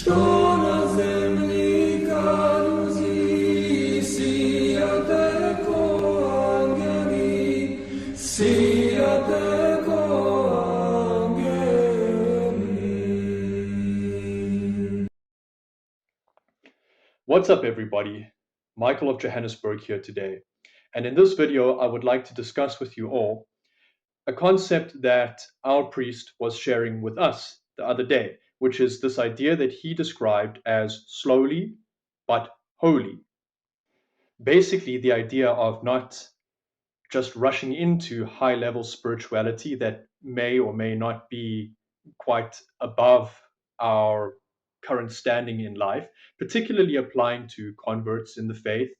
Что на землі калузі, сіяте ко ангелі, сіяте ко ангелі. What's up, everybody? Michael of Johannesburg here today. And in this video, I would like to discuss with you all a concept that our priest was sharing with us the other day, which is this idea that he described as slowly but holy. Basically, the idea of not just rushing into high level spirituality that may or may not be quite above our current standing in life, particularly applying to converts in the faith,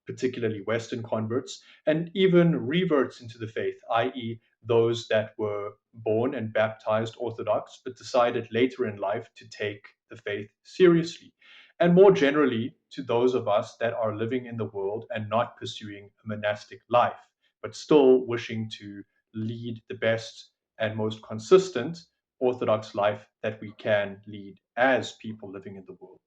particularly Western converts, and even reverts into the faith, i.e., those that were born and baptized Orthodox but decided later in life to take the faith seriously. And more generally, to those of us that are living in the world and not pursuing a monastic life, but still wishing to lead the best and most consistent Orthodox life that we can lead as people living in the world.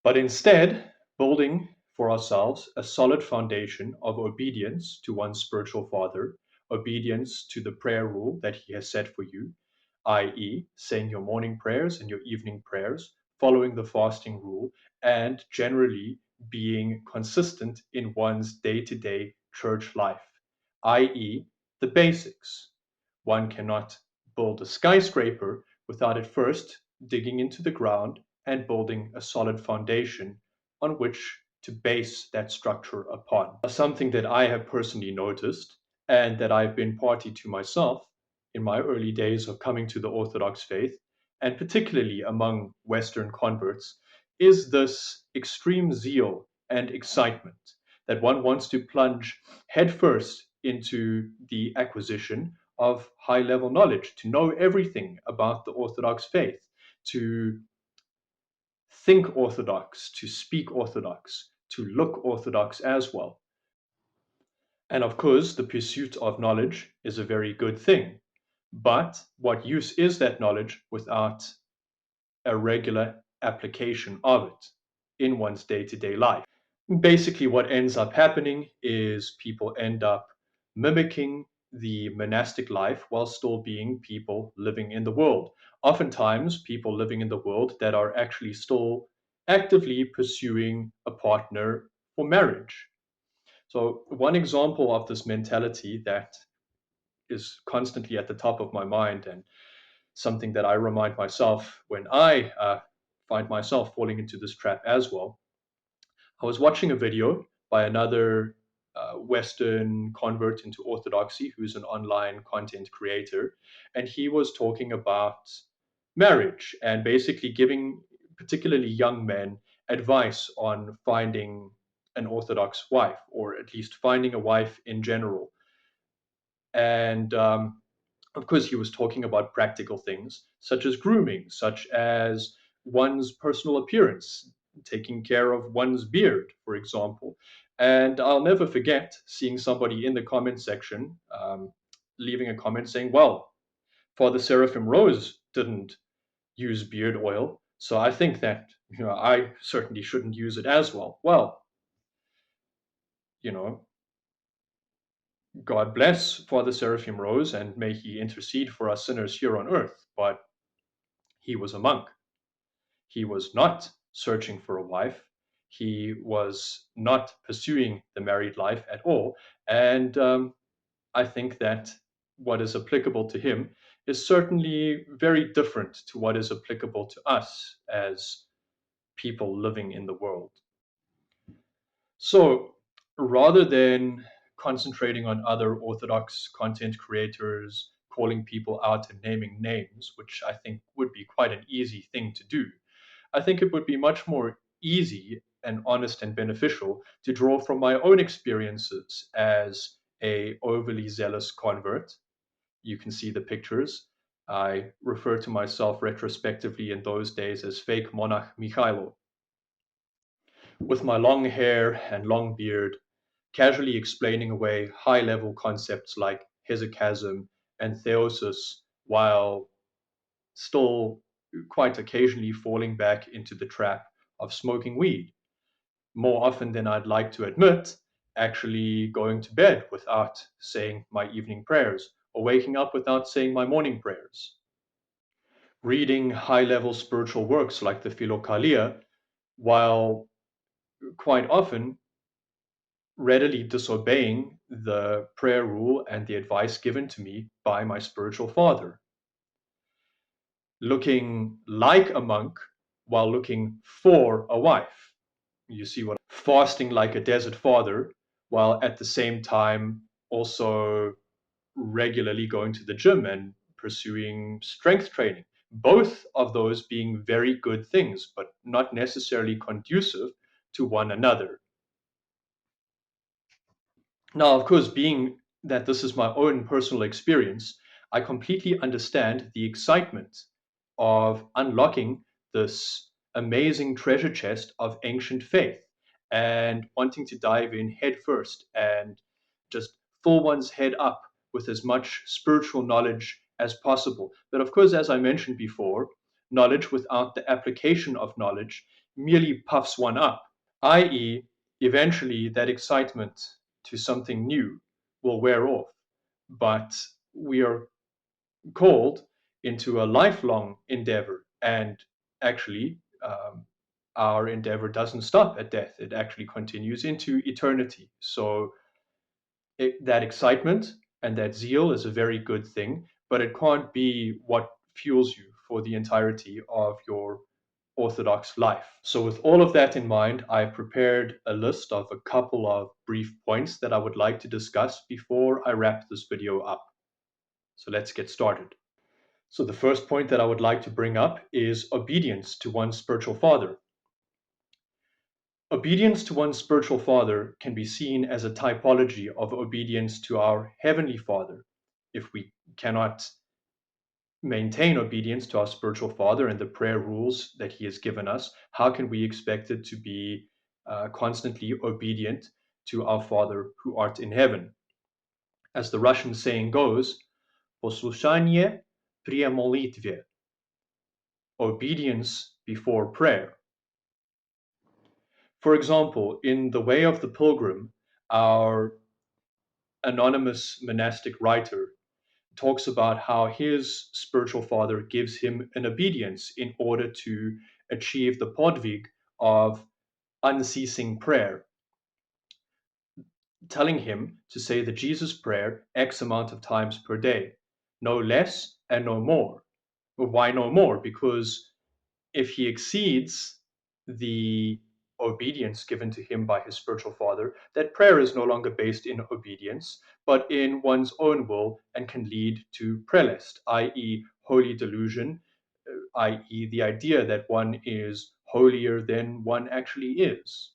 But instead, building for ourselves a solid foundation of obedience to one's spiritual father, obedience to the prayer rule that he has set for you, i.e., saying your morning prayers and your evening prayers, following the fasting rule, and generally being consistent in one's day-to-day church life, i.e., the basics. One cannot build a skyscraper without at first digging into the ground and building a solid foundation on which to base that structure upon. Something that I have personally noticed and that I've been party to myself in my early days of coming to the Orthodox faith, and particularly among Western converts, is this extreme zeal and excitement that one wants to plunge headfirst into the acquisition of high level knowledge, to know everything about the Orthodox faith, to think Orthodox, to speak Orthodox, to look Orthodox as well. And of course, the pursuit of knowledge is a very good thing. But what use is that knowledge without a regular application of it in one's day-to-day life? Basically, what ends up happening is people end up mimicking the monastic life while still being people living in the world. Oftentimes, people living in the world that are actually still actively pursuing a partner for marriage. So, one example of this mentality that is constantly at the top of my mind, and something that I remind myself when I find myself falling into this trap as well. I was watching a video by another Western convert into Orthodoxy who's an online content creator, and he was talking about marriage and basically giving particularly young men advice on finding an Orthodox wife, or at least finding a wife in general. And of course, he was talking about practical things such as grooming, such as one's personal appearance, taking care of one's beard, for example. And I'll never forget seeing somebody in the comment section leaving a comment saying, well, Father Seraphim Rose didn't use beard oil, so I think that I certainly shouldn't use it as well. Well, you know, God bless Father Seraphim Rose, and may he intercede for us sinners here on earth, but he was a monk. He was not searching for a wife. He was not pursuing the married life at all. And I think that what is applicable to him is certainly very different to what is applicable to us as people living in the world. So rather than concentrating on other Orthodox content creators, calling people out and naming names, which I think would be quite an easy thing to do, I think it would be much more easy and honest and beneficial to draw from my own experiences as a overly zealous convert. You can see the pictures. I refer to myself retrospectively in those days as fake monarch Isajlo. With my long hair and long beard, casually explaining away high-level concepts like hesychasm and theosis while still quite occasionally falling back into the trap of smoking weed. More often than I'd like to admit, actually going to bed without saying my evening prayers, or waking up without saying my morning prayers. Reading high-level spiritual works like the Philokalia, while quite often readily disobeying the prayer rule and the advice given to me by my spiritual father. Looking like a monk while looking for a wife. You see what? Fasting like a desert father while at the same time also regularly going to the gym and pursuing strength training. Both of those being very good things, but not necessarily conducive to one another. Now, of course, being that this is my own personal experience, I completely understand the excitement of unlocking this amazing treasure chest of ancient faith and wanting to dive in head first and just fill one's head up with as much spiritual knowledge as possible. But of course, as I mentioned before, knowledge without the application of knowledge merely puffs one up, i.e., eventually that excitement to something new will wear off. But we are called into a lifelong endeavor, and actually, our endeavor doesn't stop at death, it actually continues into eternity. So, that excitement and that zeal is a very good thing, but it can't be what fuels you for the entirety of your Orthodox life. So, with all of that in mind, I've prepared a list of a couple of brief points that I would like to discuss before I wrap this video up. So, let's get started. So, the first point that I would like to bring up is obedience to one's spiritual father. Obedience to one's spiritual father can be seen as a typology of obedience to our Heavenly Father. If we cannot maintain obedience to our spiritual father and the prayer rules that he has given us, how can we expect it to be constantly obedient to our Father who art in heaven? As the Russian saying goes, "Poslushanie prie molitve," obedience before prayer. For example, in The Way of the Pilgrim, our anonymous monastic writer talks about how his spiritual father gives him an obedience in order to achieve the podvig of unceasing prayer, telling him to say the Jesus prayer X amount of times per day, no less and no more. Why no more? Because if he exceeds the obedience given to him by his spiritual father, that prayer is no longer based in obedience, but in one's own will and can lead to prelest, i.e., holy delusion, i.e., the idea that one is holier than one actually is.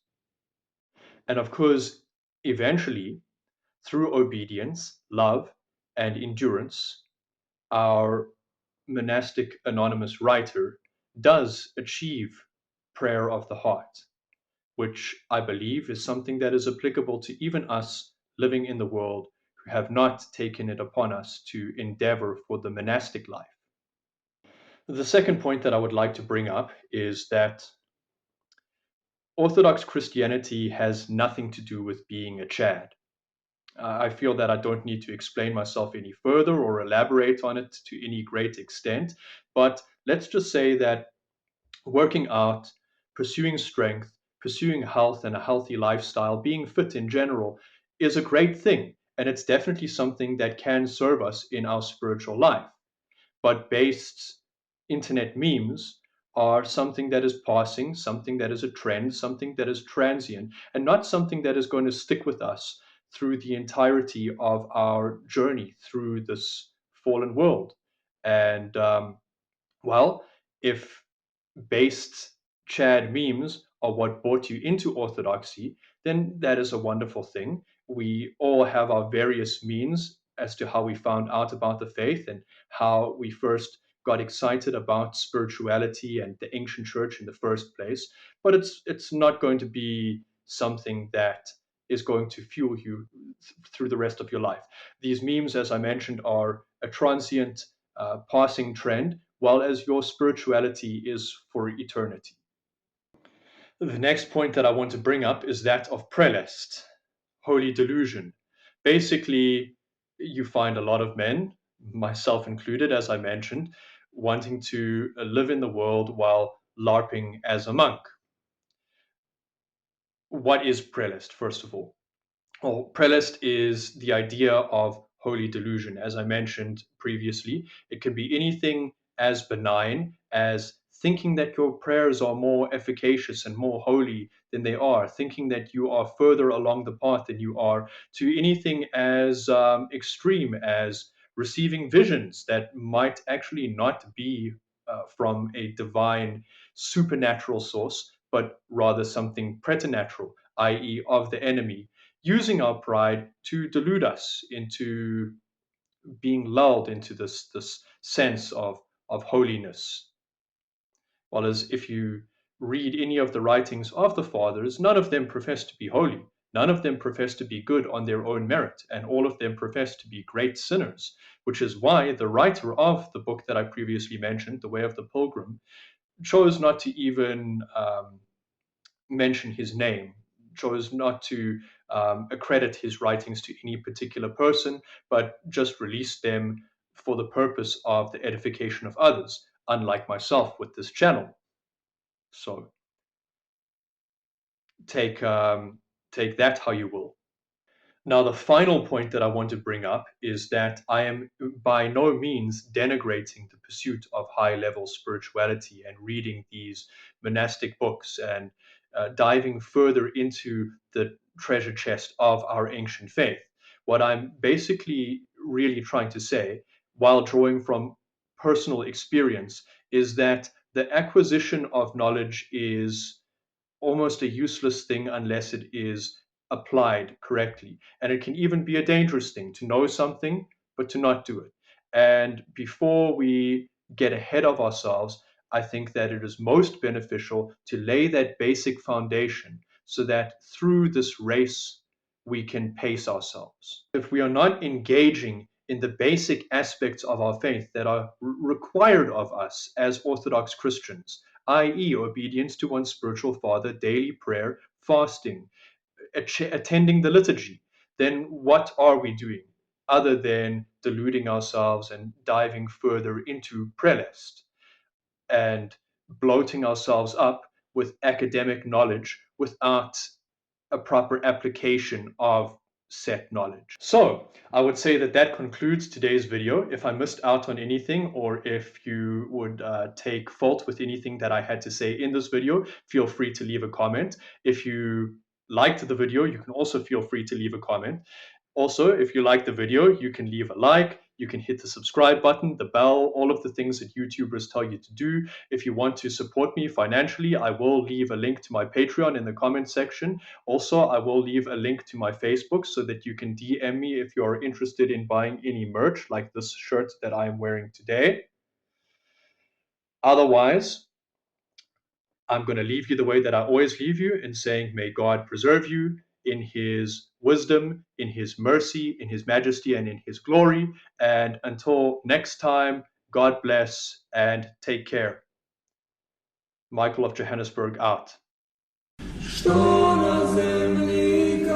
And of course, eventually, through obedience, love, and endurance, our monastic anonymous writer does achieve prayer of the heart, which I believe is something that is applicable to even us living in the world who have not taken it upon us to endeavor for the monastic life. The second point that I would like to bring up is that Orthodox Christianity has nothing to do with being a Chad. I feel that I don't need to explain myself any further or elaborate on it to any great extent, but let's just say that working out, pursuing strength, pursuing health and a healthy lifestyle, being fit in general is a great thing. And it's definitely something that can serve us in our spiritual life. But based internet memes are something that is passing, something that is a trend, something that is transient, and not something that is going to stick with us through the entirety of our journey through this fallen world. And well, if based Chad memes are what brought you into orthodoxy, then that is a wonderful thing. We all have our various means as to how we found out about the faith and how we first got excited about spirituality and the ancient church in the first place. But it's not going to be something that is going to fuel you through the rest of your life. These memes, as I mentioned, are a transient passing trend well as your spirituality is for eternity. The next point that I want to bring up is that of prelest, holy delusion. Basically, you find a lot of men, myself included, as I mentioned, wanting to live in the world while LARPing as a monk. What is prelest, first of all? Well, prelest is the idea of holy delusion. As I mentioned previously, it can be anything as benign as thinking that your prayers are more efficacious and more holy than they are, thinking that you are further along the path than you are, to anything as extreme as receiving visions that might actually not be from a divine supernatural source, but rather something preternatural, i.e., of the enemy, using our pride to delude us into being lulled into this sense of holiness. While as if you read any of the writings of the fathers, none of them profess to be holy. None of them profess to be good on their own merit, and all of them profess to be great sinners, which is why the writer of the book that I previously mentioned, The Way of the Pilgrim, chose not to even mention his name, chose not to accredit his writings to any particular person, but just released them for the purpose of the edification of others, unlike myself with this channel. So take that how you will. Now, the final point that I want to bring up is that I am by no means denigrating the pursuit of high level spirituality and reading these monastic books and diving further into the treasure chest of our ancient faith. What I'm basically really trying to say, while drawing from personal experience, is that the acquisition of knowledge is almost a useless thing unless it is applied correctly. And it can even be a dangerous thing to know something, but to not do it. And before we get ahead of ourselves, I think that it is most beneficial to lay that basic foundation so that through this race, we can pace ourselves. If we are not engaging in the basic aspects of our faith that are required of us as Orthodox Christians, i.e., obedience to one's spiritual father, daily prayer, fasting, attending the liturgy, then what are we doing other than deluding ourselves and diving further into prelest and bloating ourselves up with academic knowledge without a proper application of set knowledge? So I would say that that concludes today's video. If I missed out on anything, or if you would take fault with anything that I had to say in this video, feel free to leave a comment. If you liked the video, you can also feel free to leave a comment. Also, if you like the video, you can leave a like, you can hit the subscribe button, the bell, all of the things that YouTubers tell you to do. If you want to support me financially, I will leave a link to my Patreon in the comment section. Also, I will leave a link to my Facebook so that you can DM me if you're interested in buying any merch like this shirt that I am wearing today. Otherwise, I'm going to leave you the way that I always leave you, in saying, may God preserve you in his wisdom, in his mercy, in his majesty, and in his glory. And until next time, God bless and take care. Michael of Johannesburg out. Что на землі